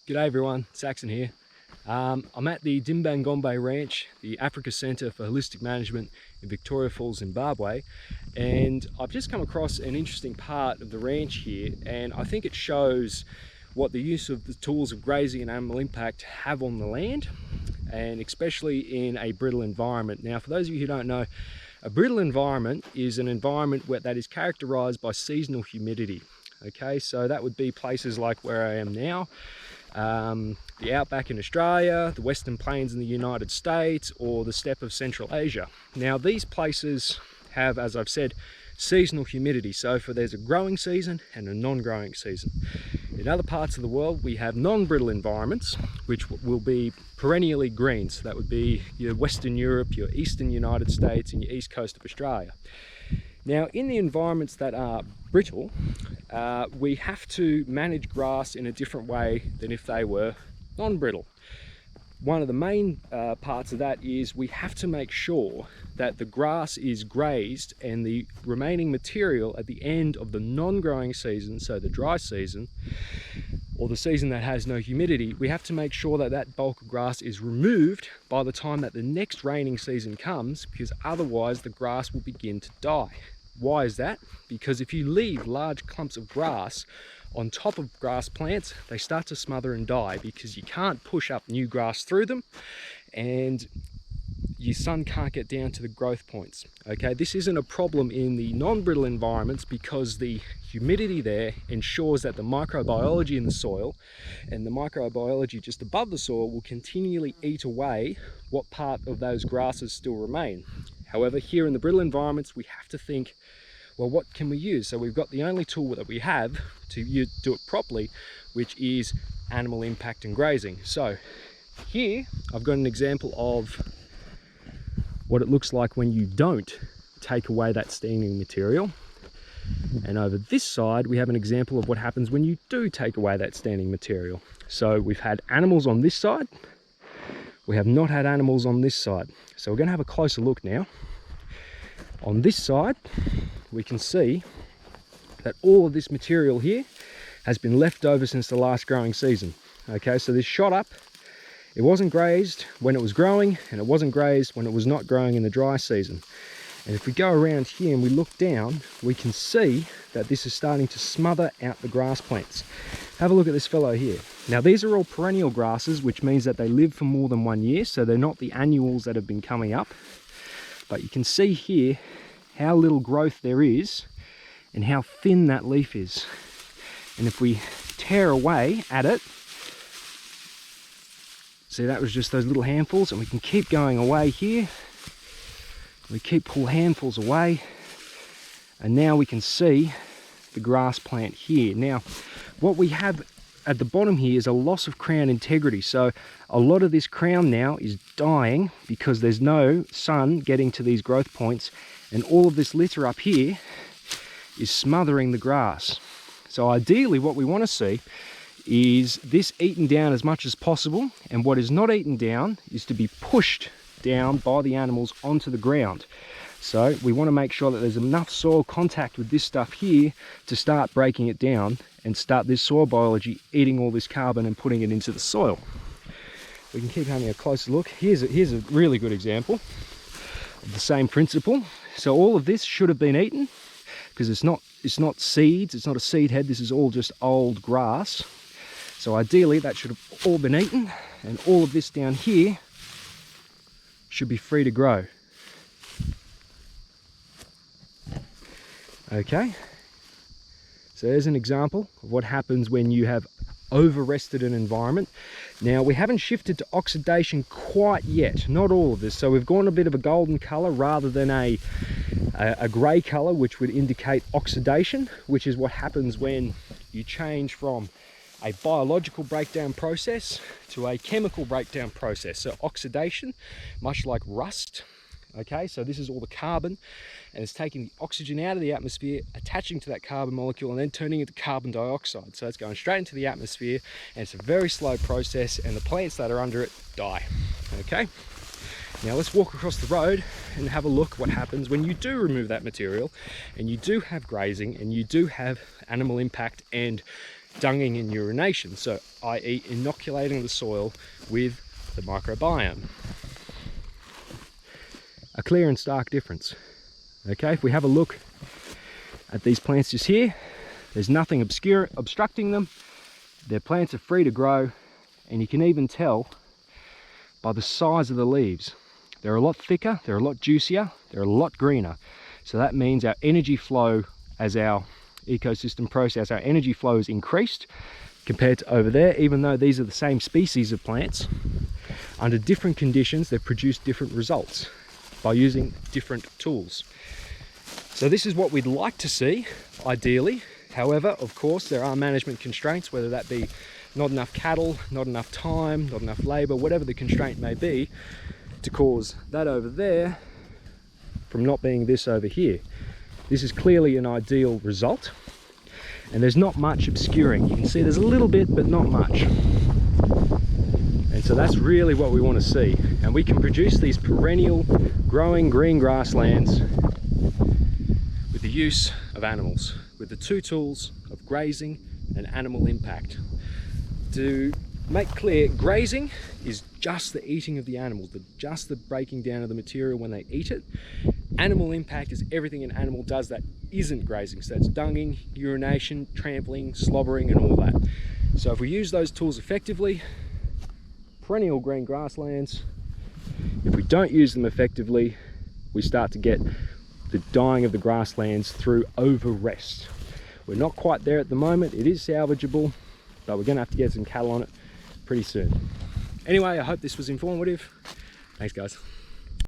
G'day everyone, Saxon here. I'm at the Zimbabwe Ranch, the Africa Centre for Holistic Management in Victoria Falls, Zimbabwe, and I've just come across an interesting part of the ranch here, and I think it shows what the use of the tools of grazing and animal impact have on the land, and especially in a brittle environment. Now, for those of you who don't know, a brittle environment is an environment that is characterised by seasonal humidity. Okay, so that would be places like where I am now, the outback in Australia, the Western Plains in the United States, or the steppe of Central Asia. Now, these places have, as I've said, seasonal humidity. So there's a growing season and a non-growing season. In other parts of the world, we have non-brittle environments, which will be perennially green. So that would be your Western Europe, your Eastern United States, and your East Coast of Australia. Now, in the environments that are brittle, we have to manage grass in a different way than if they were non-brittle. One of the main parts of that is we have to make sure that the grass is grazed and the remaining material at the end of the non-growing season, so the dry season, or the season that has no humidity, we have to make sure that that bulk of grass is removed by the time that the next raining season comes, because otherwise the grass will begin to die. Why is that? Because if you leave large clumps of grass on top of grass plants, they start to smother and die because you can't push up new grass through them and your sun can't get down to the growth points. Okay, this isn't a problem in the non-brittle environments because the humidity there ensures that the microbiology in the soil and the microbiology just above the soil will continually eat away what part of those grasses still remain. However, here in the brittle environments, we have to think, well, what can we use? So we've got the only tool that we have to do it properly, which is animal impact and grazing. So here I've got an example of what it looks like when you don't take away that standing material. And over this side, we have an example of what happens when you do take away that standing material. So we've had animals on this side. We have not had animals on this side. So we're going to have a closer look now. On this side, we can see that all of this material here has been left over since the last growing season. Okay, so this shot up, it wasn't grazed when it was growing, and it wasn't grazed when it was not growing in the dry season. And if we go around here and we look down, we can see that this is starting to smother out the grass plants. Have a look at this fellow here. Now, these are all perennial grasses, which means that they live for more than 1 year, so they're not the annuals that have been coming up. But you can see here how little growth there is and how thin that leaf is. And if we tear away at it, see, that was just those little handfuls, and we can keep going away here. We pull handfuls away, and now we can see the grass plant here. Now, what we have at the bottom here is a loss of crown integrity. So a lot of this crown now is dying because there's no sun getting to these growth points, and all of this litter up here is smothering the grass. So ideally what we want to see is this eaten down as much as possible, and what is not eaten down is to be pushed down by the animals onto the ground. So we want to make sure that there's enough soil contact with this stuff here to start breaking it down and start this soil biology eating all this carbon and putting it into the soil. We can keep having a closer look. Here's a really good example of the same principle. So all of this should have been eaten because it's not seeds, it's not a seed head, this is all just old grass. So ideally that should have all been eaten, and all of this down here should be free to grow. Okay, so there's an example of what happens when you have over-rested an environment. Now, we haven't shifted to oxidation quite yet, not all of this. So we've gone a bit of a golden color rather than a gray color, which would indicate oxidation, which is what happens when you change from a biological breakdown process to a chemical breakdown process. So oxidation, much like rust. Okay, so this is all the carbon, and it's taking the oxygen out of the atmosphere, attaching to that carbon molecule, and then turning it to carbon dioxide. So it's going straight into the atmosphere, and it's a very slow process, and the plants that are under it die. Okay, now let's walk across the road and have a look what happens when you do remove that material, and you do have grazing, and you do have animal impact and dunging and urination, so i.e. inoculating the soil with the microbiome. A clear and stark difference. Okay, if we have a look at these plants just here, there's nothing obstructing them. Their plants are free to grow, and you can even tell by the size of the leaves. They're a lot thicker, they're a lot juicier, they're a lot greener. So that means our energy flow, as our ecosystem process, our energy flow is increased compared to over there. Even though these are the same species of plants, under different conditions they produce different results by using different tools. So this is what we'd like to see, ideally. However, of course, there are management constraints, whether that be not enough cattle, not enough time, not enough labor, whatever the constraint may be, to cause that over there from not being this over here. This is clearly an ideal result, and there's not much obscuring. You can see there's a little bit, but not much. And so that's really what we want to see. And we can produce these perennial growing green grasslands with the use of animals, with the two tools of grazing and animal impact. To make clear, grazing is just the eating of the animals, just the breaking down of the material when they eat it. Animal impact is everything an animal does that isn't grazing. So that's dunging, urination, trampling, slobbering, and all that. So if we use those tools effectively, perennial green grasslands. If we don't use them effectively, we start to get the dying of the grasslands through over-rest. We're not quite there at the moment. It is salvageable, but we're going to have to get some cattle on it pretty soon. Anyway, I hope this was informative. Thanks, guys.